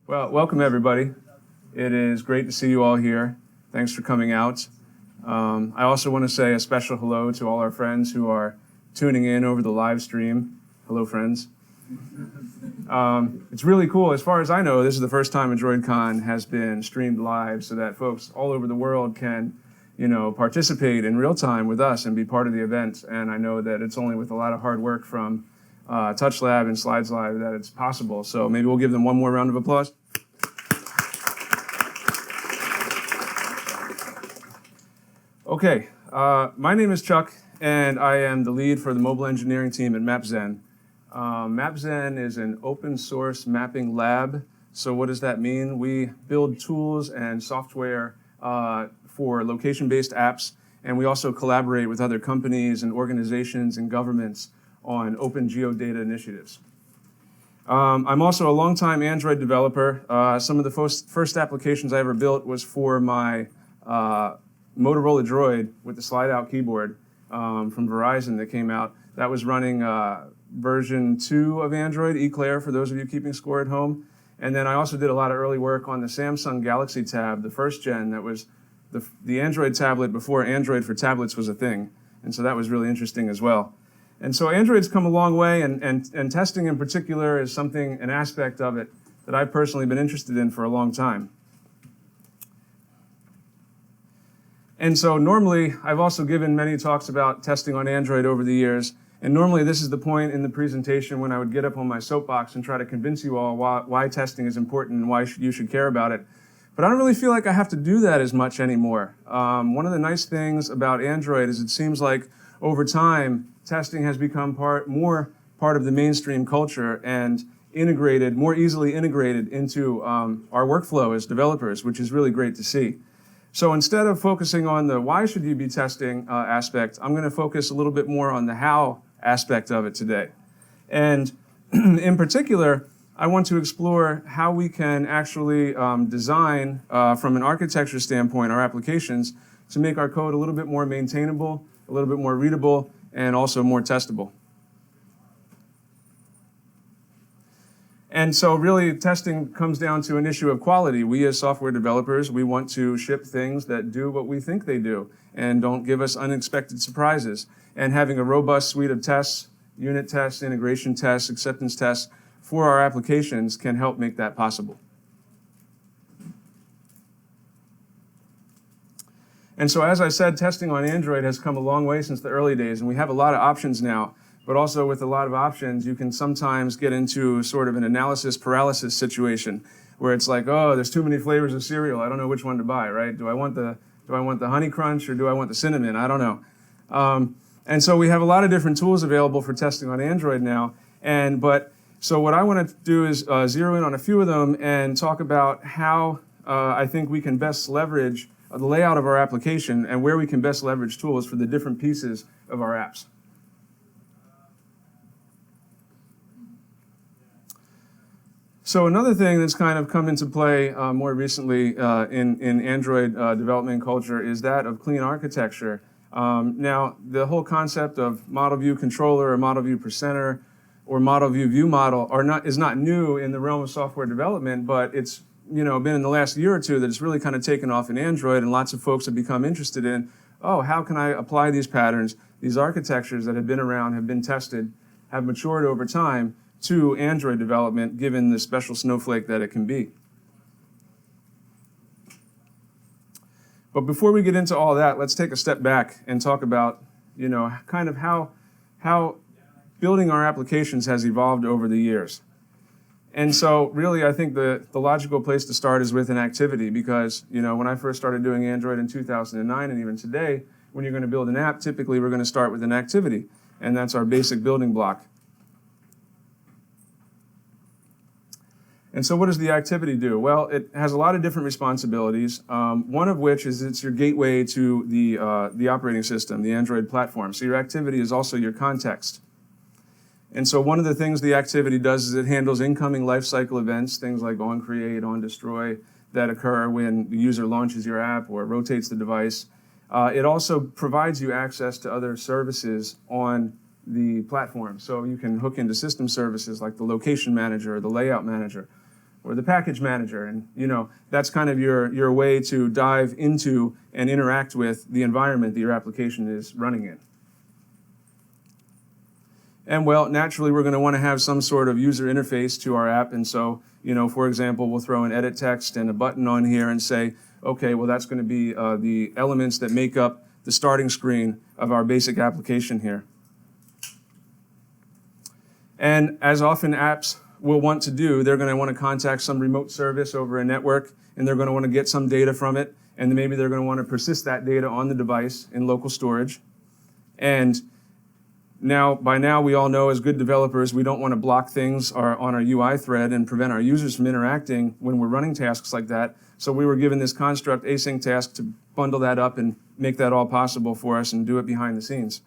Well, welcome everybody. It is great to see you all here. Thanks for coming out. I also want to say a special hello to all our friends who are tuning in over the live stream. Hello, friends. It's really cool. As far as I know, this is the first time a Droidcon has been streamed live so that folks all over the world can, participate in real time with us and be part of the event. And I know that it's only with a lot of hard work from Touch Lab and Slides Live that it's possible. So maybe we'll give them one more round of applause. Okay, my name is Chuck, and I am the lead for the mobile engineering team at Mapzen. Mapzen is an open source mapping lab. So what does that mean? We build tools and software for location-based apps, and we also collaborate with other companies and organizations and governments on open geodata initiatives. I'm also a longtime Android developer. Some of the first applications I ever built was for my Motorola Droid with the slide-out keyboard from Verizon that came out. That was running version 2 of Android, Eclair, for those of you keeping score at home. And then I also did a lot of early work on the Samsung Galaxy Tab, the first gen that was the Android tablet before Android for tablets was a thing. And so that was really interesting as well. And so Android's come a long way, and testing in particular is an aspect of it that I've personally been interested in for a long time. And so normally, I've also given many talks about testing on Android over the years, and normally this is the point in the presentation when I would get up on my soapbox and try to convince you all why testing is important and why you should care about it. But I don't really feel like I have to do that as much anymore. One of the nice things about Android is it seems like over time, testing has become more part of the mainstream culture and more easily integrated into our workflow as developers, which is really great to see. So instead of focusing on the why should you be testing aspect, I'm going to focus a little bit more on the how aspect of it today. And in particular, I want to explore how we can actually design, from an architecture standpoint, our applications to make our code a little bit more maintainable, a little bit more readable, and also more testable. And so really testing comes down to an issue of quality. We as software developers, we want to ship things that do what we think they do and don't give us unexpected surprises. And having a robust suite of tests, unit tests, integration tests, acceptance tests for our applications can help make that possible. And so as I said, testing on Android has come a long way since the early days, and we have a lot of options now. But also with a lot of options, you can sometimes get into sort of an analysis paralysis situation where it's like, oh, there's too many flavors of cereal. I don't know which one to buy, right? Do I want the Honey Crunch or do I want the cinnamon? I don't know. And so we have a lot of different tools available for testing on Android now. So what I want to do is zero in on a few of them and talk about how I think we can best leverage the layout of our application and where we can best leverage tools for the different pieces of our apps. So another thing that's kind of come into play more recently in Android development culture is that of clean architecture. Now, the whole concept of model view controller or model view presenter or model view view model is not new in the realm of software development, but it's been in the last year or two that it's really kind of taken off in Android, and lots of folks have become interested in, oh, how can I apply these patterns, these architectures that have been around, have been tested, have matured over time, to Android development, given the special snowflake that it can be. But before we get into all that, let's take a step back and talk about, kind of how building our applications has evolved over the years. And so really, I think the logical place to start is with an activity, because, when I first started doing Android in 2009, and even today, when you're going to build an app, typically we're going to start with an activity, and that's our basic building block. And so what does the activity do? Well, it has a lot of different responsibilities, one of which is it's your gateway to the operating system, the Android platform. So your activity is also your context. And so one of the things the activity does is it handles incoming lifecycle events, things like onCreate, onDestroy, that occur when the user launches your app or rotates the device. It also provides you access to other services on the platform. So you can hook into system services like the location manager or the layout manager. or the package manager. And that's kind of your way to dive into and interact with the environment that your application is running in. And well, naturally, we're going to want to have some sort of user interface to our app. And so, for example, we'll throw an edit text and a button on here and say, okay, well, that's going to be the elements that make up the starting screen of our basic application here. And as often apps will want to do, they're going to want to contact some remote service over a network, and they're going to want to get some data from it, and then maybe they're going to want to persist that data on the device in local storage. And by now, we all know as good developers, we don't want to block things on our UI thread and prevent our users from interacting when we're running tasks like that. So we were given this construct async task to bundle that up and make that all possible for us and do it behind the scenes.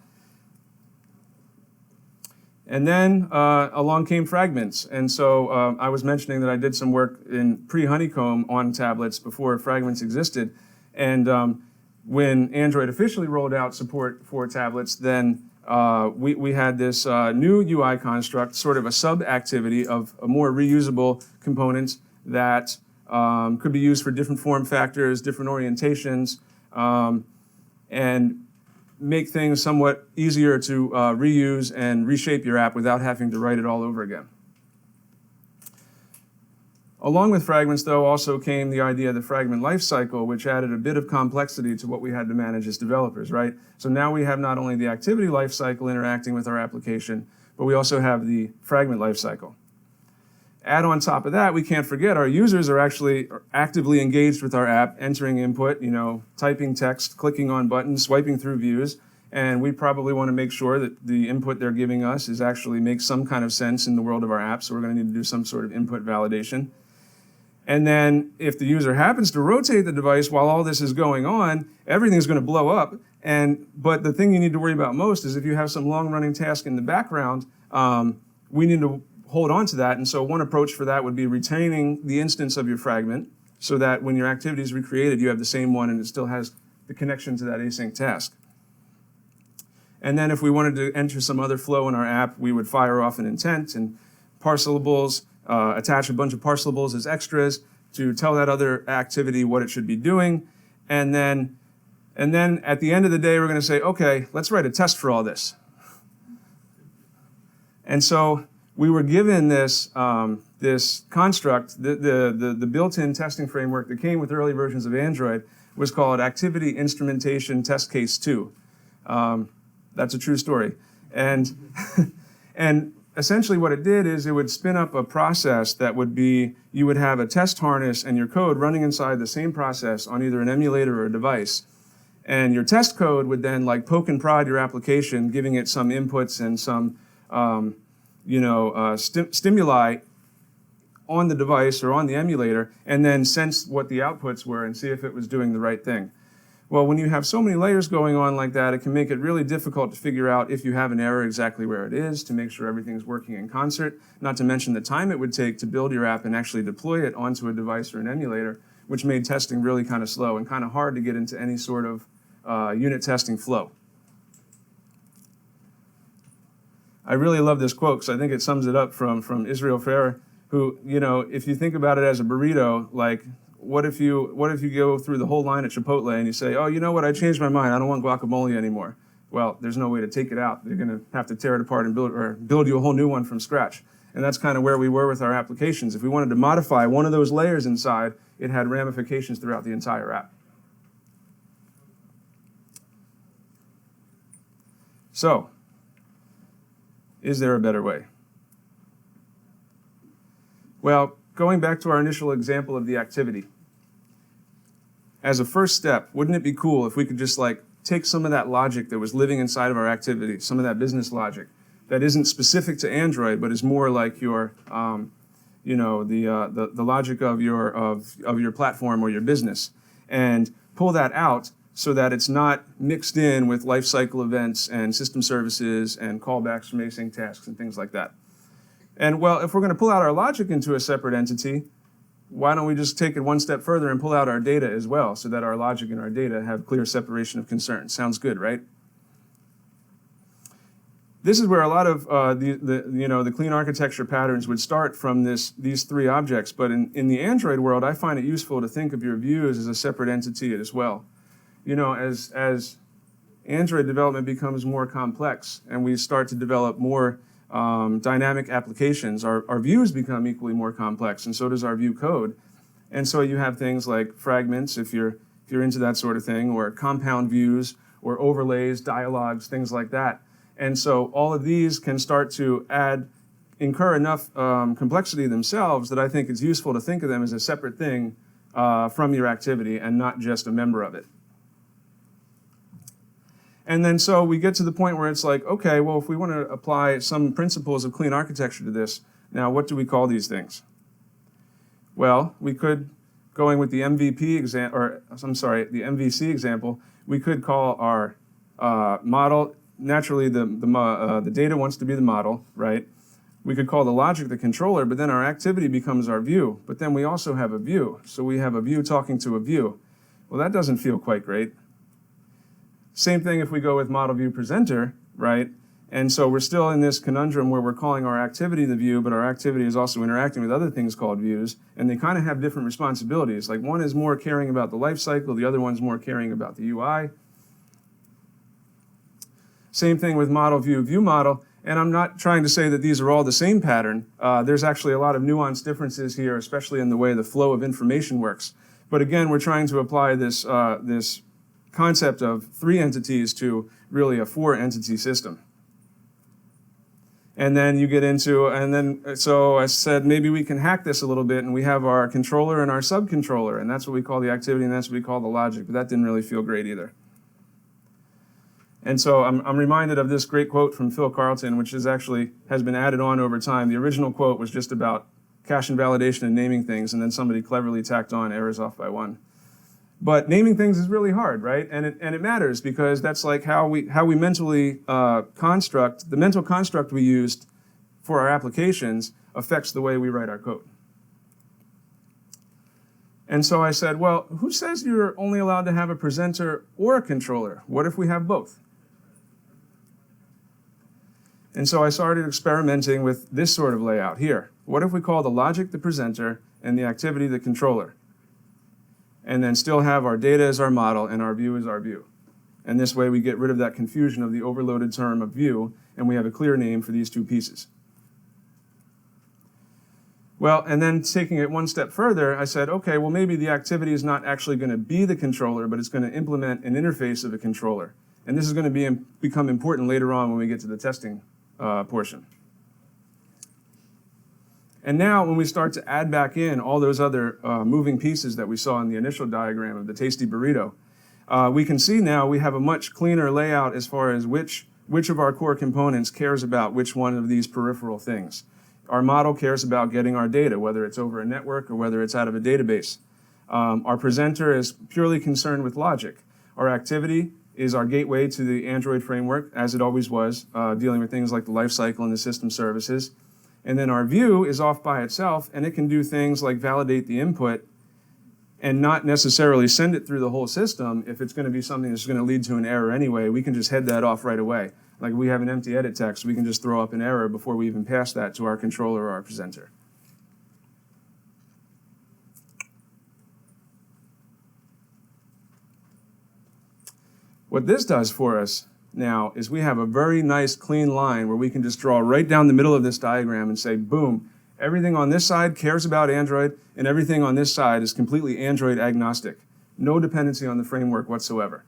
And then along came Fragments. And so I was mentioning that I did some work in pre-Honeycomb on tablets before Fragments existed. And when Android officially rolled out support for tablets, then we had this new UI construct, sort of a sub-activity of a more reusable component that could be used for different form factors, different orientations, and make things somewhat easier to reuse and reshape your app without having to write it all over again. Along with Fragments, though, also came the idea of the fragment lifecycle, which added a bit of complexity to what we had to manage as developers, right? So now we have not only the activity lifecycle interacting with our application, but we also have the fragment lifecycle. Add on top of that, we can't forget our users are actually actively engaged with our app, entering input, typing text, clicking on buttons, swiping through views, and we probably want to make sure that the input they're giving us is actually makes some kind of sense in the world of our app, so we're going to need to do some sort of input validation. And then if the user happens to rotate the device while all this is going on, everything's going to blow up. But the thing you need to worry about most is if you have some long-running task in the background, we need to hold on to that. And so one approach for that would be retaining the instance of your fragment so that when your activity is recreated, you have the same one and it still has the connection to that async task. And then if we wanted to enter some other flow in our app, we would fire off an intent and parcelables, attach a bunch of parcelables as extras to tell that other activity what it should be doing. And then at the end of the day, we're going to say, okay, let's write a test for all this. And so we were given this, this construct, the built-in testing framework that came with early versions of Android was called Activity Instrumentation Test Case 2. That's a true story. And essentially what it did is it would spin up a process that would be, you would have a test harness and your code running inside the same process on either an emulator or a device. And your test code would then poke and prod your application, giving it some inputs and some stimuli on the device or on the emulator, and then sense what the outputs were and see if it was doing the right thing. Well, when you have so many layers going on like that, it can make it really difficult to figure out if you have an error exactly where it is, to make sure everything's working in concert, not to mention the time it would take to build your app and actually deploy it onto a device or an emulator, which made testing really kind of slow and kind of hard to get into any sort of unit testing flow. I really love this quote because I think it sums it up from Israel Ferrer, who, if you think about it as a burrito, what if you go through the whole line at Chipotle and you say, oh, you know what, I changed my mind, I don't want guacamole anymore. Well, there's no way to take it out. You're going to have to tear it apart and build you a whole new one from scratch. And that's kind of where we were with our applications. If we wanted to modify one of those layers inside, it had ramifications throughout the entire app. So, is there a better way? Well, going back to our initial example of the activity, as a first step, wouldn't it be cool if we could just take some of that logic that was living inside of our activity, some of that business logic that isn't specific to Android, but is more like your, the logic of your platform or your business, and pull that out so that it's not mixed in with lifecycle events and system services and callbacks from async tasks and things like that. And well, if we're going to pull out our logic into a separate entity, why don't we just take it one step further and pull out our data as well so that our logic and our data have clear separation of concerns? Sounds good, right? this is where a lot of the clean architecture patterns would start from these three objects. But in the Android world, I find it useful to think of your views as a separate entity as well. As Android development becomes more complex and we start to develop more dynamic applications, our views become equally more complex, and so does our view code. And so you have things like fragments, if you're into that sort of thing, or compound views, or overlays, dialogues, things like that. And so all of these can start to incur enough complexity themselves that I think it's useful to think of them as a separate thing from your activity and not just a member of it. And then so we get to the point where it's like, okay, well, if we want to apply some principles of clean architecture to this, now what do we call these things? Well, we could, going with the MVP example, or I'm sorry, the MVC example, we could call our model, naturally the data wants to be the model, right? We could call the logic the controller, but then our activity becomes our view. But then we also have a view. So we have a view talking to a view. Well, that doesn't feel quite great. Same thing if we go with model view presenter, right? And so we're still in this conundrum where we're calling our activity the view, but our activity is also interacting with other things called views, and they kind of have different responsibilities. Like one is more caring about the life cycle, the other one's more caring about the UI. Same thing with model view, view model, and I'm not trying to say that these are all the same pattern. There's actually a lot of nuanced differences here, especially in the way the flow of information works. But again, we're trying to apply this, this concept of 3 entities to really a 4-entity system. And then you get into, so I said maybe we can hack this a little bit, and we have our controller and our subcontroller, and that's what we call the activity, and that's what we call the logic, but that didn't really feel great either. And so I'm reminded of this great quote from Phil Carlton, which has been added on over time. The original quote was just about cache invalidation and naming things, and then somebody cleverly tacked on errors off by 1. But naming things is really hard, right? And it matters because that's like how we mentally construct, the mental construct we used for our applications affects the way we write our code. And so I said, well, who says you're only allowed to have a presenter or a controller? What if we have both? And so I started experimenting with this sort of layout here. What if we call the logic the presenter and the activity the controller? And then still have our data as our model and our view as our view. And this way we get rid of that confusion of the overloaded term of view, and we have a clear name for these 2 pieces. Well, and then taking it one step further, I said, okay, well maybe the activity is not actually going to be the controller, but it's going to implement an interface of a controller. And this is going to become important later on when we get to the testing portion. And now when we start to add back in all those other moving pieces that we saw in the initial diagram of the tasty burrito, we can see now we have a much cleaner layout as far as which of our core components cares about which one of these peripheral things. Our model cares about getting our data, whether it's over a network or whether it's out of a database. Our presenter is purely concerned with logic. Our activity is our gateway to the Android framework, as it always was, dealing with things like the lifecycle and the system services. And then our view is off by itself, and it can do things like validate the input and not necessarily send it through the whole system. If it's going to be something that's going to lead to an error anyway, we can just head that off right away. Like we have an empty edit text, we can just throw up an error before we even pass that to our controller or our presenter. What this does for us now is we have a very nice clean line where we can just draw right down the middle of this diagram and say, boom, everything on this side cares about Android, and everything on this side is completely Android agnostic. No dependency on the framework whatsoever.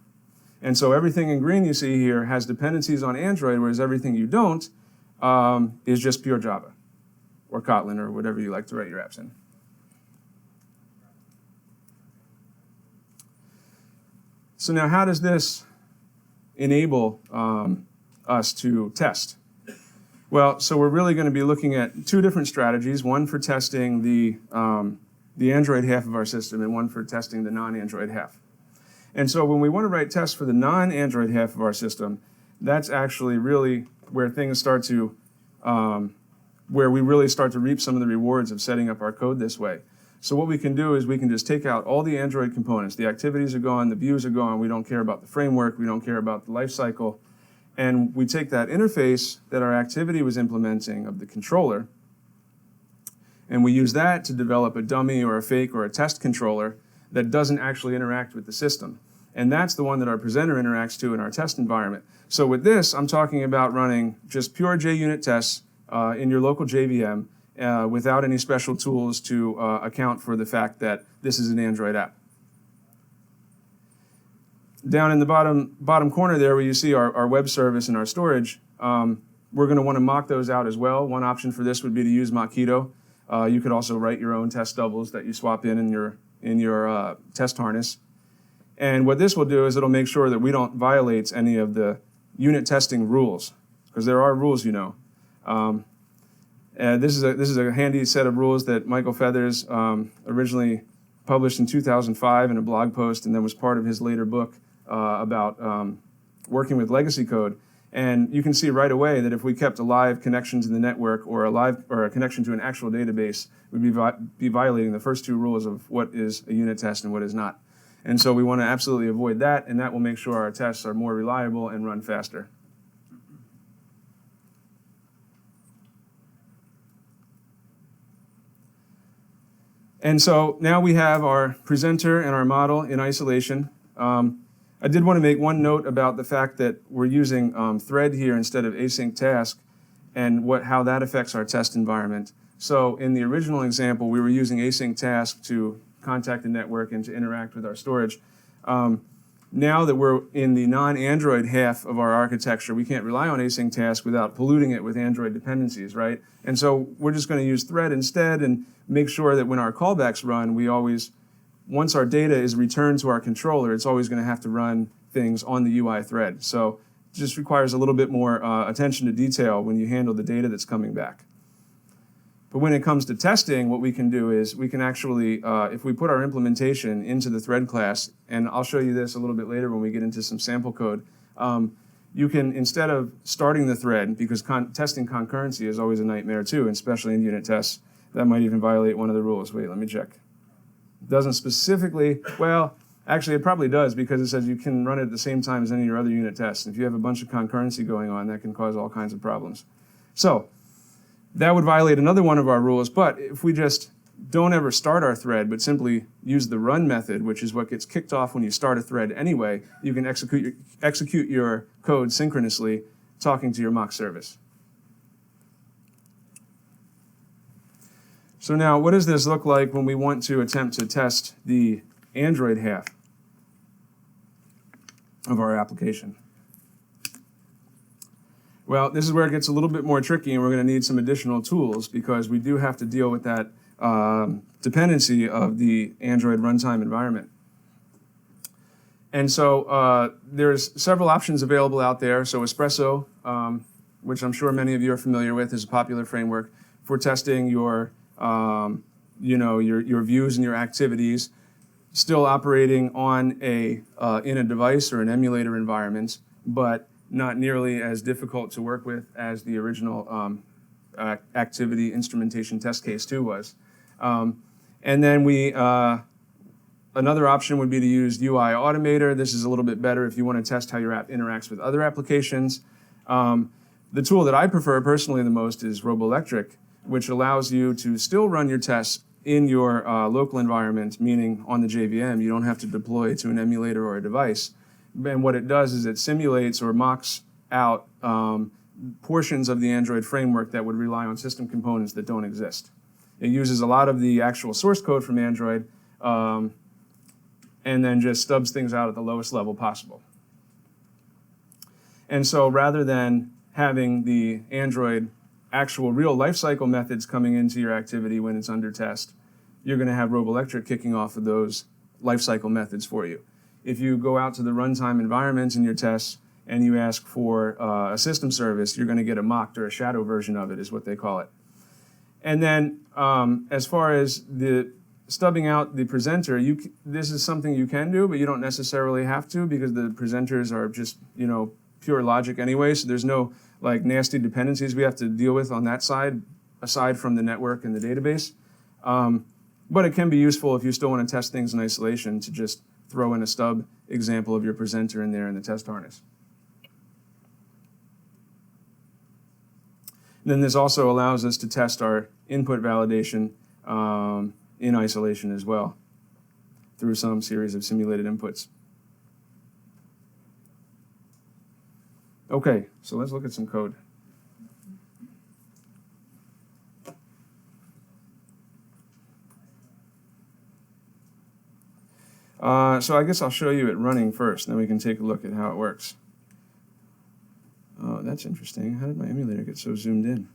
And so everything in green you see here has dependencies on Android, whereas everything you don't is just pure Java or Kotlin or whatever you like to write your apps in. So now how does this enable us to test? Well, so we're really going to be looking at 2 different strategies, one for testing the Android half of our system and one for testing the non-Android half. And so when we want to write tests for the non-Android half of our system, that's actually really where things start to, where we really start to reap some of the rewards of setting up our code this way. So what we can do is we can just take out all the Android components. The activities are gone, the views are gone, we don't care about the framework, we don't care about the life cycle. And we take that interface that our activity was implementing of the controller, and we use that to develop a dummy or a fake or a test controller that doesn't actually interact with the system. And that's the one that our presenter interacts to in our test environment. So with this, I'm talking about running just pure JUnit tests in your local JVM without any special tools to account for the fact that this is an Android app. Down in the bottom corner there where you see our web service and our storage, we're going to want to mock those out as well. One option for this would be to use Mockito. You could also write your own test doubles that you swap in your test harness. And what this will do is it'll make sure that we don't violate any of the unit testing rules, because there are rules, you know. This is a handy set of rules that Michael Feathers originally published in 2005 in a blog post, and then was part of his later book about working with legacy code. And you can see right away that if we kept a live connection to the network or a connection to an actual database, we'd be violating the first two rules of what is a unit test and what is not. And so we want to absolutely avoid that, and that will make sure our tests are more reliable and run faster. And so now we have our presenter and our model in isolation. I did want to make one note about the fact that we're using thread here instead of async task, and how that affects our test environment. So in the original example, we were using async task to contact the network and to interact with our storage. Now that we're in the non-Android half of our architecture, we can't rely on async task without polluting it with Android dependencies, right? And so we're just going to use thread instead and make sure that when our callbacks run, once our data is returned to our controller, it's always going to have to run things on the UI thread. So it just requires a little bit more attention to detail when you handle the data that's coming back. But when it comes to testing, what we can do is we can actually, if we put our implementation into the thread class, and I'll show you this a little bit later when we get into some sample code, you can, instead of starting the thread, because testing concurrency is always a nightmare too, especially in unit tests, that might even violate one of the rules. Wait, let me check. It doesn't specifically, well, actually it probably does, because it says you can run it at the same time as any of your other unit tests. If you have a bunch of concurrency going on, that can cause all kinds of problems. So that would violate another one of our rules, but if we just don't ever start our thread, but simply use the run method, which is what gets kicked off when you start a thread anyway, you can execute your code synchronously, talking to your mock service. So now, what does this look like when we want to attempt to test the Android half of our application? Well, this is where it gets a little bit more tricky, and we're going to need some additional tools, because we do have to deal with that dependency of the Android runtime environment. And so there's several options available out there. So Espresso, which I'm sure many of you are familiar with, is a popular framework for testing your views and your activities, still operating on in a device or an emulator environment, but not nearly as difficult to work with as the original activity instrumentation test case 2 was. And then another option would be to use UI Automator. This is a little bit better if you want to test how your app interacts with other applications. The tool that I prefer personally the most is Robolectric, which allows you to still run your tests in your local environment, meaning on the JVM. You don't have to deploy to an emulator or a device. And what it does is it simulates or mocks out portions of the Android framework that would rely on system components that don't exist. It uses a lot of the actual source code from Android and then just stubs things out at the lowest level possible. And so rather than having the Android actual real lifecycle methods coming into your activity when it's under test, you're going to have Robolectric kicking off of those lifecycle methods for you. If you go out to the runtime environment in your tests and you ask for a system service, you're going to get a mocked or a shadow version of it, is what they call it. And then as far as the stubbing out the presenter, this is something you can do, but you don't necessarily have to, because the presenters are just pure logic anyway, so there's no like nasty dependencies we have to deal with on that side, aside from the network and the database. But it can be useful if you still want to test things in isolation to just throw in a stub example of your presenter in there in the test harness. Then this also allows us to test our input validation in isolation as well through some series of simulated inputs. Okay, so let's look at some code. So I guess I'll show you it running first, and then we can take a look at how it works. Oh, that's interesting. How did my emulator get so zoomed in?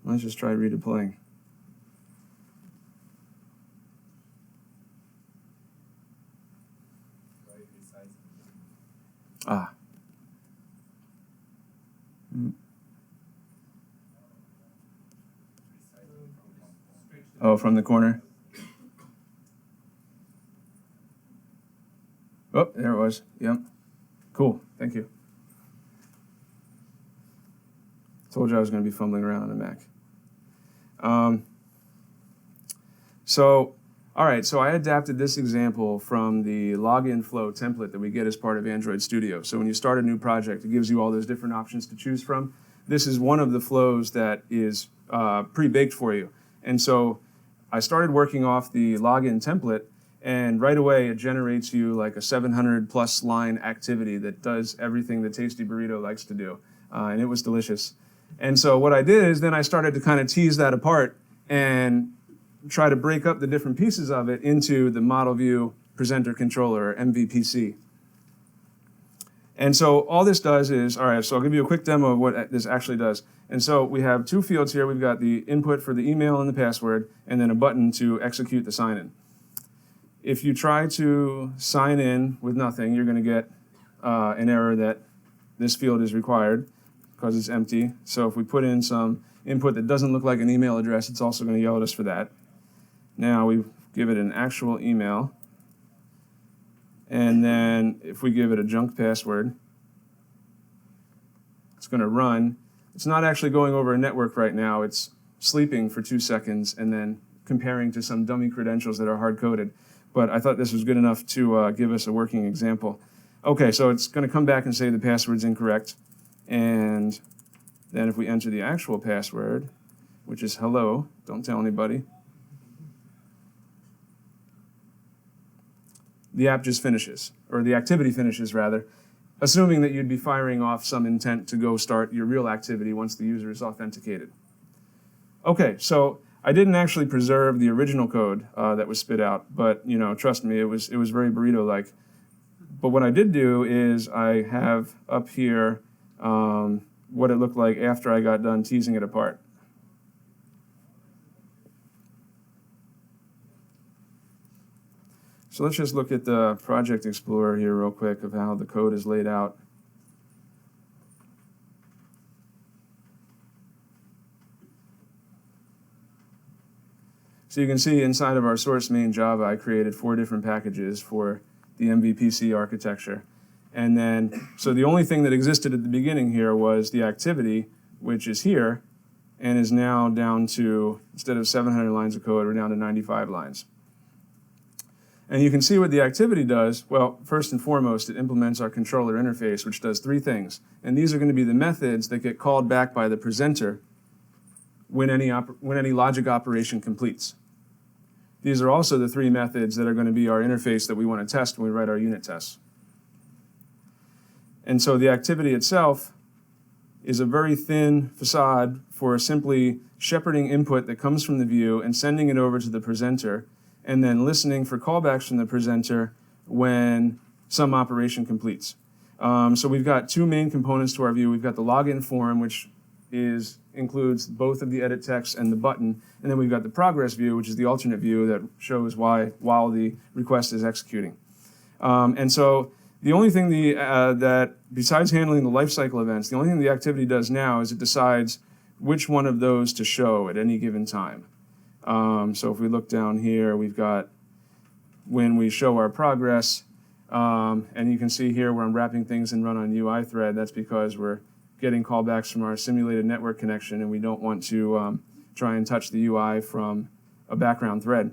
Let's just try redeploying. Ah. Oh, from the corner? Oh, there it was. Yep. Cool. Thank you. Told you I was going to be fumbling around on a Mac. All right, so I adapted this example from the login flow template that we get as part of Android Studio. So when you start a new project, it gives you all those different options to choose from. This is one of the flows that is pre-baked for you. And so I started working off the login template, and right away it generates you like a 700+ line activity that does everything that Tasty Burrito likes to do. And it was delicious. And so what I did is then I started to kind of tease that apart and try to break up the different pieces of it into the model view presenter controller, or MVPC. And so all this does is, all right, so I'll give you a quick demo of what this actually does. And so we have two fields here. We've got the input for the email and the password, and then a button to execute the sign-in. If you try to sign in with nothing, you're going to get an error that this field is required because it's empty. So if we put in some input that doesn't look like an email address, it's also going to yell at us for that. Now we give it an actual email, and then if we give it a junk password, it's going to run. It's not actually going over a network right now. It's sleeping for 2 seconds and then comparing to some dummy credentials that are hard-coded. But I thought this was good enough to give us a working example. Okay, so it's going to come back and say the password's incorrect. And then if we enter the actual password, which is hello, don't tell anybody, the app just finishes, or the activity finishes rather, assuming that you'd be firing off some intent to go start your real activity once the user is authenticated. Okay, so I didn't actually preserve the original code that was spit out, but you know, trust me, it was very burrito-like. But what I did do is I have up here what it looked like after I got done teasing it apart. So let's just look at the Project Explorer here real quick of how the code is laid out. So you can see inside of our source main Java, I created 4 different packages for the MVPC architecture. And then, so the only thing that existed at the beginning here was the activity, which is here, and is now down to, instead of 700 lines of code, we're down to 95 lines. And you can see what the activity does. Well, first and foremost, it implements our controller interface, which does 3 things. And these are going to be the methods that get called back by the presenter when any logic operation completes. These are also the 3 methods that are going to be our interface that we want to test when we write our unit tests. And so the activity itself is a very thin facade for simply shepherding input that comes from the view and sending it over to the presenter, and then listening for callbacks from the presenter when some operation completes. So we've got 2 main components to our view. We've got the login form, which includes both of the edit text and the button, and then we've got the progress view, which is the alternate view that shows while the request is executing. And so the only thing that, besides handling the lifecycle events, the only thing the activity does now is it decides which one of those to show at any given time. So if we look down here, we've got when we show our progress, and you can see here where I'm wrapping things in run on UI thread. That's because we're getting callbacks from our simulated network connection, and we don't want to try and touch the UI from a background thread.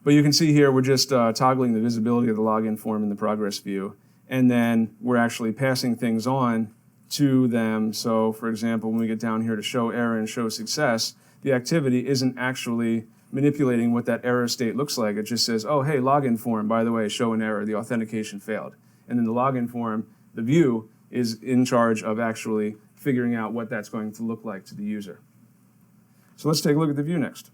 But you can see here we're just toggling the visibility of the login form in the progress view, and then we're actually passing things on to them. So for example, when we get down here to show error and show success, the activity isn't actually manipulating what that error state looks like. It just says, oh, hey, login form, by the way, show an error, the authentication failed. And then the login form, the view, is in charge of actually figuring out what that's going to look like to the user. So let's take a look at the view next.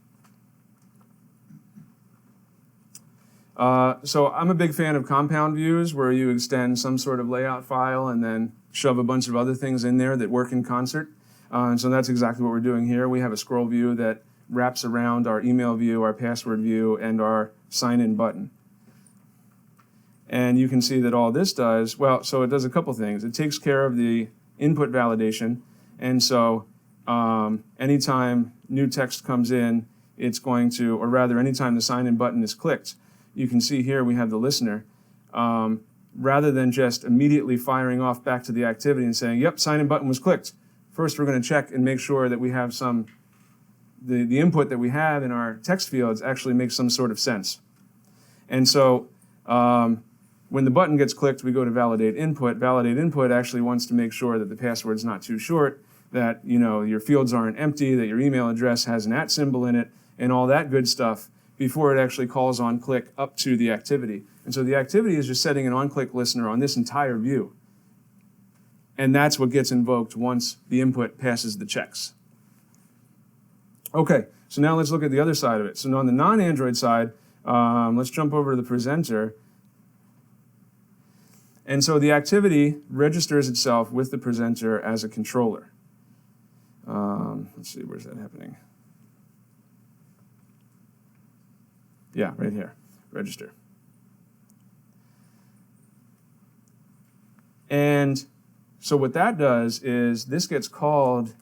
So I'm a big fan of compound views where you extend some sort of layout file and then shove a bunch of other things in there that work in concert. And so that's exactly what we're doing here. We have a scroll view that wraps around our email view, our password view, and our sign-in button. And you can see that all this does, well, so it does a couple things. It takes care of the input validation, and so anytime new text comes in, it's going to, or rather anytime the sign-in button is clicked, you can see here we have the listener. Rather than just immediately firing off back to the activity and saying, yep, sign-in button was clicked, first we're going to check and make sure that we have the input that we have in our text fields actually makes some sort of sense. And so when the button gets clicked, we go to validate input. Validate input actually wants to make sure that the password's not too short, that your fields aren't empty, that your email address has an @ symbol in it, and all that good stuff before it actually calls on click up to the activity. And so the activity is just setting an on-click listener on this entire view. And that's what gets invoked once the input passes the checks. Okay, so now let's look at the other side of it. So on the non-Android side, let's jump over to the presenter. And so the activity registers itself with the presenter as a controller. Let's see, where's that happening? Yeah, right here, register. And so what that does is this gets called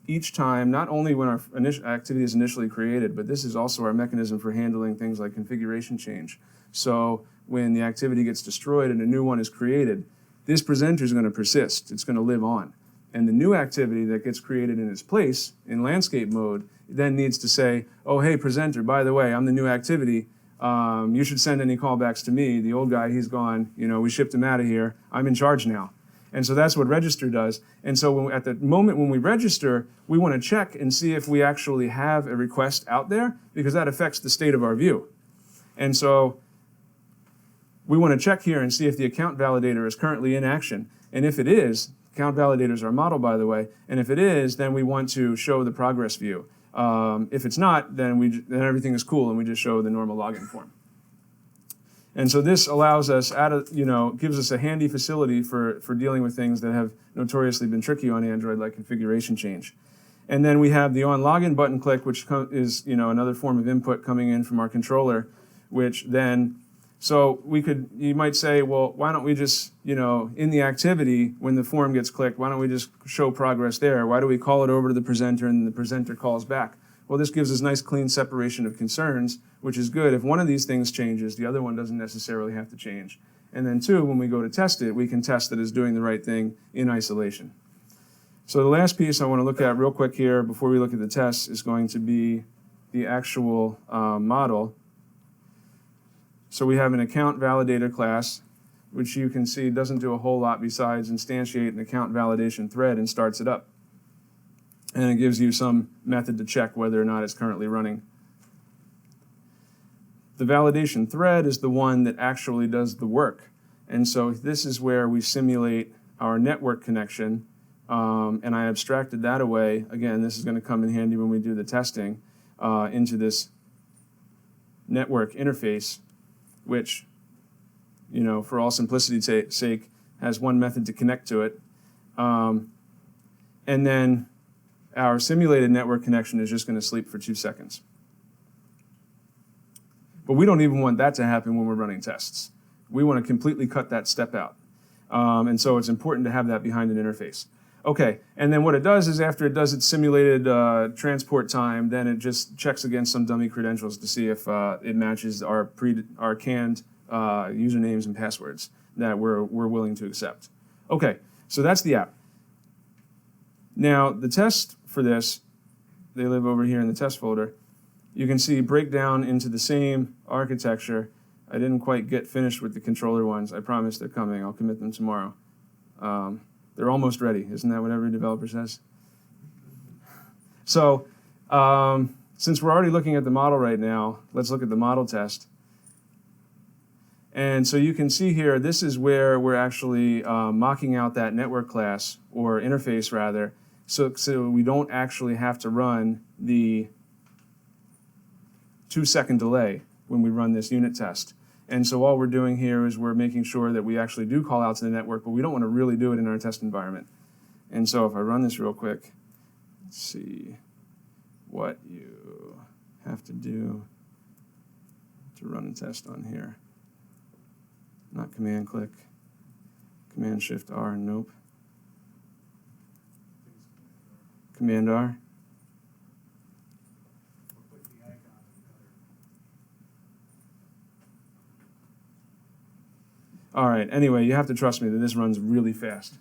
each time, not only when our activity is initially created, but this is also our mechanism for handling things like configuration change. So when the activity gets destroyed and a new one is created, this presenter is going to persist. It's going to live on. And the new activity that gets created in its place in landscape mode then needs to say, oh, hey, presenter, by the way, I'm the new activity. You should send any callbacks to me. The old guy, he's gone. We shipped him out of here. I'm in charge now. And so that's what register does. And so at the moment when we register, we want to check and see if we actually have a request out there, because that affects the state of our view. And so we want to check here and see if the account validator is currently in action. And if it is, account validators are model, by the way, and if it is, then we want to show the progress view. If it's not, then everything is cool and we just show the normal login form. And so this allows us, gives us a handy facility for dealing with things that have notoriously been tricky on Android, like configuration change. And then we have the on login button click, which is another form of input coming in from our controller, which then, so you might say, well, why don't we just, in the activity, when the form gets clicked, why don't we just show progress there? Why do we call it over to the presenter and the presenter calls back? Well, this gives us nice clean separation of concerns, which is good. If one of these things changes, the other one doesn't necessarily have to change. And then two, when we go to test it, we can test that it's doing the right thing in isolation. So the last piece I want to look at real quick here before we look at the tests is going to be the actual model. So we have an account validator class, which you can see doesn't do a whole lot besides instantiate an account validation thread and starts it up. And it gives you some method to check whether or not it's currently running. The validation thread is the one that actually does the work. And so this is where we simulate our network connection. And I abstracted that away. Again, this is going to come in handy when we do the testing into this network interface, which, for all simplicity's sake, has one method to connect to it. And then our simulated network connection is just going to sleep for 2 seconds. But we don't even want that to happen when we're running tests. We want to completely cut that step out. And so it's important to have that behind an interface. Okay, and then what it does is after it does its simulated transport time, then it just checks against some dummy credentials to see if it matches our canned usernames and passwords that we're willing to accept. Okay, so that's the app. Now, the test for this, they live over here in the test folder. You can see break down into the same architecture. I didn't quite get finished with the controller ones. I promise they're coming. I'll commit them tomorrow. They're almost ready. Isn't that what every developer says? So since we're already looking at the model right now, let's look at the model test. And so you can see here, this is where we're actually mocking out that network class, or interface rather, so we don't actually have to run the 2-second delay when we run this unit test. And so all we're doing here is we're making sure that we actually do call out to the network, but we don't want to really do it in our test environment. And so if I run this real quick, let's see what you have to do to run a test on here. Not command click, command shift R, nope. Command R. All right, anyway, you have to trust me that this runs really fast.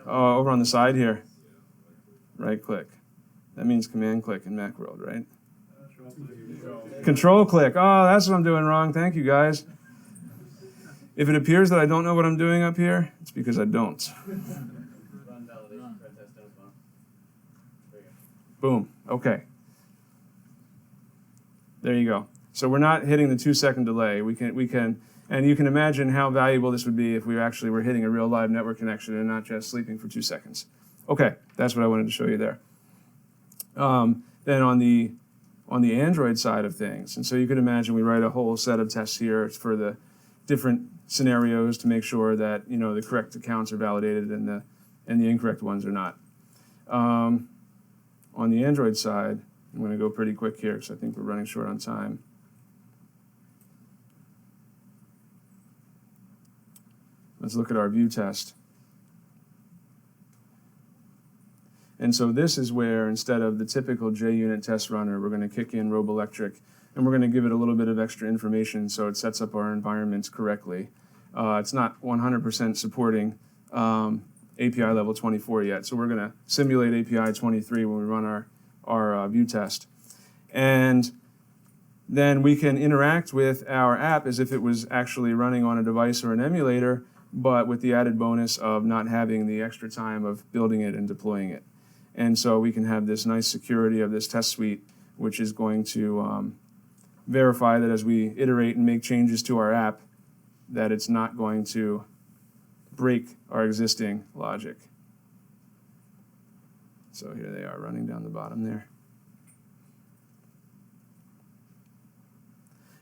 Over on the side here, right click. That means command click in Macworld, right? Control click. Oh, that's what I'm doing wrong. Thank you, guys. If it appears that I don't know what I'm doing up here, it's because I don't. Boom. Okay. There you go. So we're not hitting the 2-second delay. We can, and you can imagine how valuable this would be if we actually were hitting a real live network connection and not just sleeping for 2 seconds. Okay, that's what I wanted to show you there. Then on the Android side of things, and so you can imagine we write a whole set of tests here for the different scenarios to make sure that the correct accounts are validated and the incorrect ones are not. On the Android side, I'm going to go pretty quick here because I think we're running short on time. Let's look at our view test. And so this is where, instead of the typical JUnit test runner, we're going to kick in Robolectric, and we're going to give it a little bit of extra information so it sets up our environments correctly. It's not 100% supporting API level 24 yet, so we're going to simulate API 23 when we run our view test. And then we can interact with our app as if it was actually running on a device or an emulator, but with the added bonus of not having the extra time of building it and deploying it. And so we can have this nice security of this test suite, which is going to verify that as we iterate and make changes to our app, that it's not going to break our existing logic. So here they are running down the bottom there.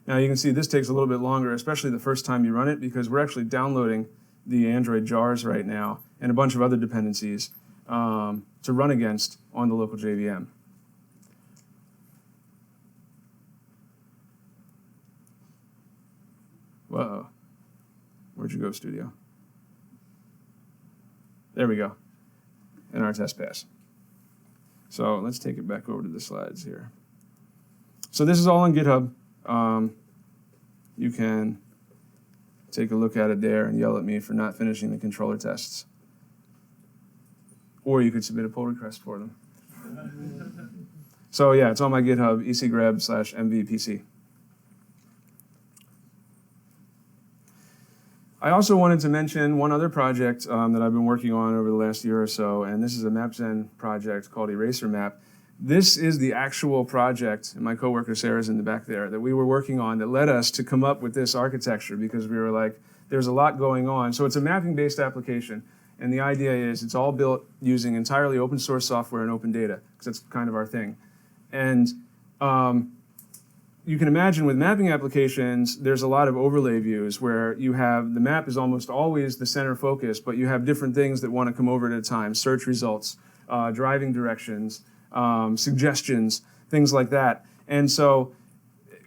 Now you can see this takes a little bit longer, especially the first time you run it, because we're actually downloading the Android jars right now and a bunch of other dependencies to run against on the local JVM. Whoa, where'd you go, Studio? There we go, and our test pass. So let's take it back over to the slides here. So this is all on GitHub. You can take a look at it there and yell at me for not finishing the controller tests. Or you could submit a pull request for them. So yeah, it's on my GitHub, ecgreb/mvpc. I also wanted to mention one other project that I've been working on over the last year or so, and this is a Mapzen project called Eraser Map. This is the actual project, and my coworker Sarah's in the back there, that we were working on that led us to come up with this architecture, because we were like, there's a lot going on. So it's a mapping-based application, and the idea is it's all built using entirely open source software and open data, because that's kind of our thing. And you can imagine with mapping applications, there's a lot of overlay views where you have, the map is almost always the center focus, but you have different things that want to come over at a time, search results, driving directions, suggestions, things like that. And so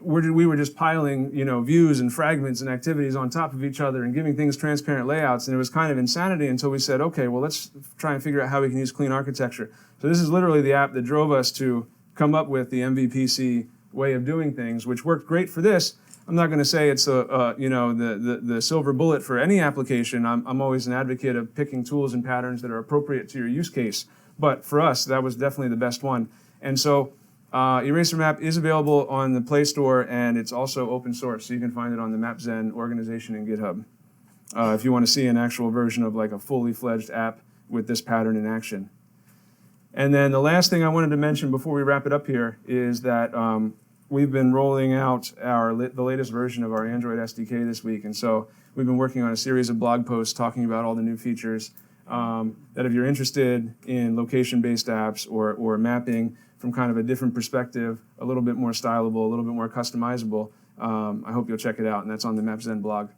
we were just piling, views and fragments and activities on top of each other and giving things transparent layouts, and it was kind of insanity until we said, okay, well, let's try and figure out how we can use clean architecture. So this is literally the app that drove us to come up with the MVPC way of doing things, which worked great for this. I'm not going to say it's the silver bullet for any application. I'm always an advocate of picking tools and patterns that are appropriate to your use case. But for us, that was definitely the best one. And so Eraser Map is available on the Play Store, and it's also open source, so you can find it on the Mapzen organization in GitHub. If you want to see an actual version of like a fully fledged app with this pattern in action. And then the last thing I wanted to mention before we wrap it up here is that we've been rolling out the latest version of our Android SDK this week, and so we've been working on a series of blog posts talking about all the new features that if you're interested in location-based apps or mapping from kind of a different perspective, a little bit more stylable, a little bit more customizable, I hope you'll check it out, and that's on the Mapzen blog.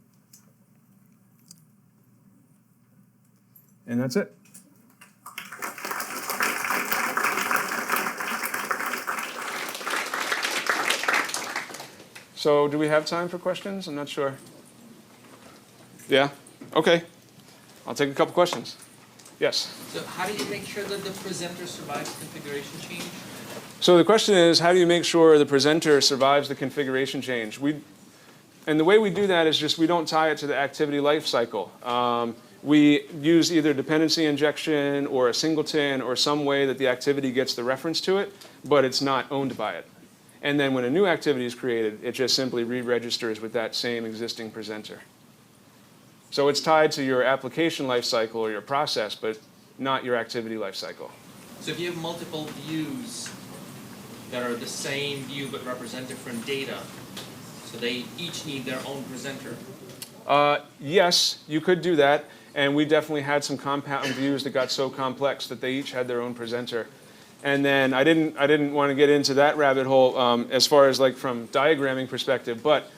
And that's it. So do we have time for questions? I'm not sure. Yeah? Okay. I'll take a couple questions. Yes? So how do you make sure that the presenter survives configuration change? So the question is, how do you make sure the presenter survives the configuration change? And the way we do that is just we don't tie it to the activity lifecycle. We use either dependency injection or a singleton or some way that the activity gets the reference to it, but it's not owned by it. And then when a new activity is created, it just simply re-registers with that same existing presenter. So it's tied to your application lifecycle or your process, but not your activity lifecycle. So if you have multiple views that are the same view but represent different data, so they each need their own presenter? Yes, you could do that. And we definitely had some compound views that got so complex that they each had their own presenter. And then I didn't want to get into that rabbit hole as far as like from diagramming perspective, but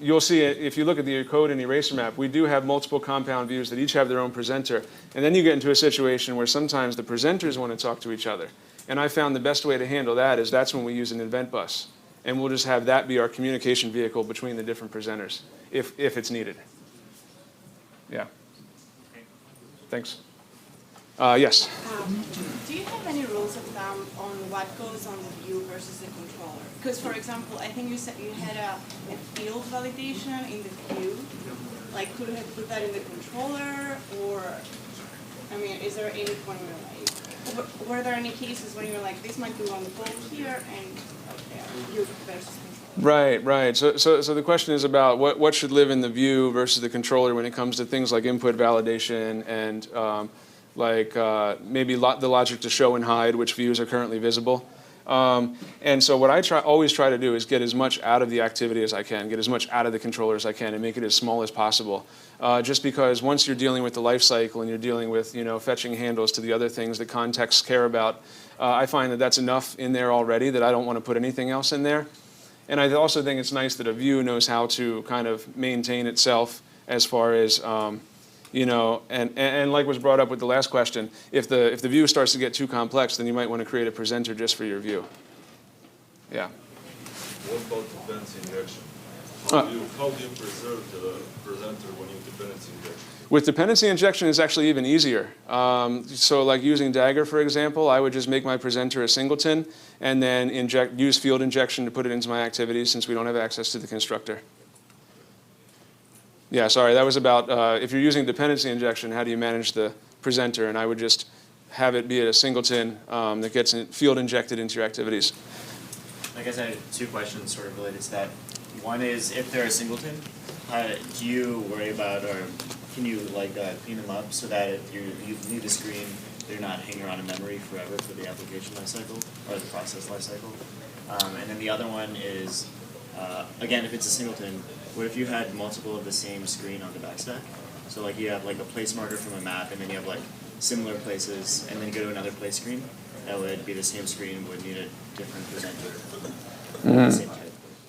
you'll see it if you look at the code in Eraser Map, we do have multiple compound views that each have their own presenter. And then you get into a situation where sometimes the presenters want to talk to each other. And I found the best way to handle that is that's when we use an event bus. And we'll just have that be our communication vehicle between the different presenters, if it's needed. Yeah. Thanks. Yes? Do you have any rules of thumb on what goes on the view versus the controller? Because, for example, I think you said you had a field validation in the view. Like, could you have put that in the controller? Or, I mean, is there any point where, like, were there any cases when you were like, this might go on both here and up there, view versus controller? Right. So the question is about what should live in the view versus the controller when it comes to things like input validation and maybe the logic to show and hide which views are currently visible. And so what I always try to do is get as much out of the activity as I can, get as much out of the controller as I can, and make it as small as possible. Just because once you're dealing with the life cycle and you're dealing with fetching handles to the other things that contexts care about, I find that that's enough in there already that I don't want to put anything else in there. And I also think it's nice that a view knows how to kind of maintain itself as far as, and like was brought up with the last question, if the view starts to get too complex, then you might want to create a presenter just for your view. Yeah. What about dependency injection? How do you preserve the presenter when you dependency injection? With dependency injection, it's actually even easier. So like using Dagger, for example, I would just make my presenter a singleton and then use field injection to put it into my activities since we don't have access to the constructor. Yeah, sorry, that was about if you're using dependency injection, how do you manage the presenter? And I would just have it be a singleton that gets field injected into your activities. I guess I had two questions sort of related to that. One is, if they're a singleton, do you worry about, or can you clean them up so that if you leave the screen, they're not hanging around in memory forever for the application lifecycle or the process lifecycle? And then the other one is, again, if it's a singleton, what if you had multiple of the same screen on the backstack? So like you have like a place marker from a map, and then you have like similar places, and then you go to another place screen. That would be the same screen, would need a different presenter. The same type.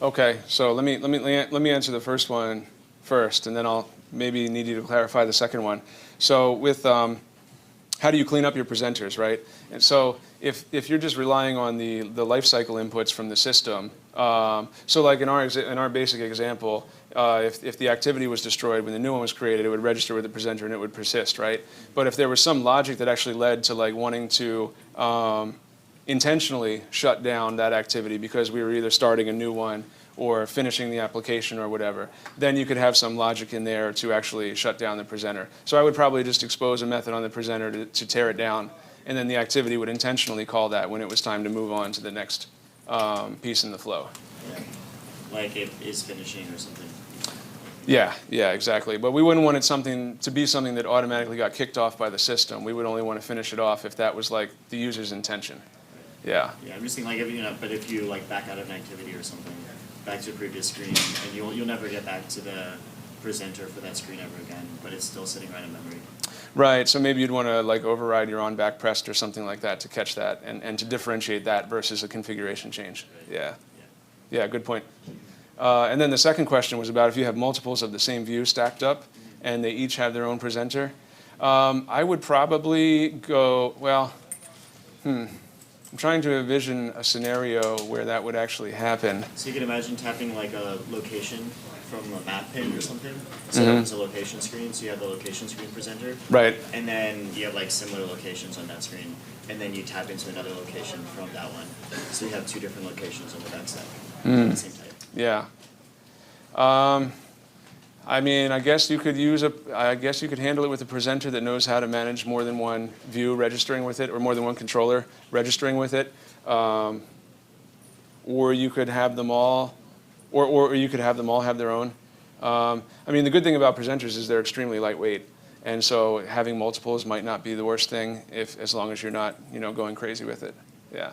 Okay, so let me answer the first one first, and then I'll maybe need you to clarify the second one. So with how do you clean up your presenters, right? And so if you're just relying on the lifecycle inputs from the system, so like in our basic example, if the activity was destroyed when the new one was created, it would register with the presenter and it would persist, right? But if there was some logic that actually led to like wanting to intentionally shut down that activity because we were either starting a new one or finishing the application or whatever, then you could have some logic in there to actually shut down the presenter. So I would probably just expose a method on the presenter to tear it down and then the activity would intentionally call that when it was time to move on to the next piece in the flow. Yeah. Like it is finishing or something. Yeah, exactly. But we wouldn't want it to be something that automatically got kicked off by the system. We would only want to finish it off if that was like the user's intention. Yeah. Yeah, I'm just thinking like but if you like back out of an activity or something, back to a previous screen, and you'll never get back to the presenter for that screen ever again, but it's still sitting right in memory. Right, so maybe you'd want to like override your on back pressed or something like that to catch that and to differentiate that versus a configuration change. Yeah, good point. And then the second question was about if you have multiples of the same view stacked up and they each have their own presenter. I would probably go, I'm trying to envision a scenario where that would actually happen. So you can imagine tapping like a location from a map pin or something. So that was a location screen, so you have the location screen presenter. Right. And then you have like similar locations on that screen. And then you tap into another location from that one. So you have two different locations on the backstack of the same type. Yeah. I mean, I guess you could handle it with a presenter that knows how to manage more than one view registering with it, or more than one controller registering with it. Or you could have them all, or you could have them all have their own. I mean, the good thing about presenters is they're extremely lightweight, and so having multiples might not be the worst thing as long as you're not, going crazy with it. Yeah.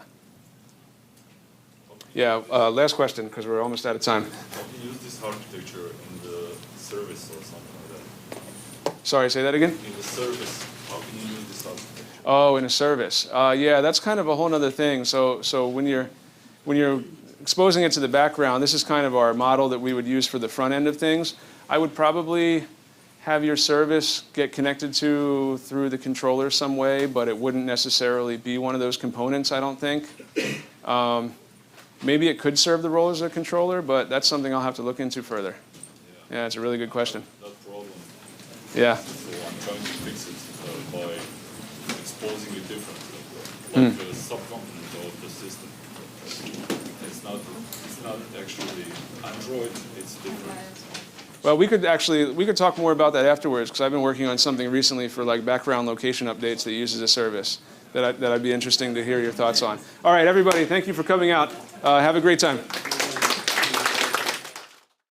Yeah. Last question, because we're almost out of time. How can you use this architecture in the service or something like that? Sorry, say that again? In the service, how can you use this architecture? Oh, in a service. Yeah, that's kind of a whole other thing. So when you're exposing it to the background, this is kind of our model that we would use for the front end of things. I would probably have your service get connected through the controller some way, but it wouldn't necessarily be one of those components, I don't think. Maybe it could serve the role as a controller, but that's something I'll have to look into further. Yeah, it's a really good question. That problem. Yeah. So I'm trying to fix it by exposing it differently, like a subcomponent of the system. It's not actually Android. It's different. Well, we could talk more about that afterwards, because I've been working on something recently for like background location updates that uses a service that I'd be interesting to hear your thoughts on. All right, everybody, thank you for coming out. Have a great time.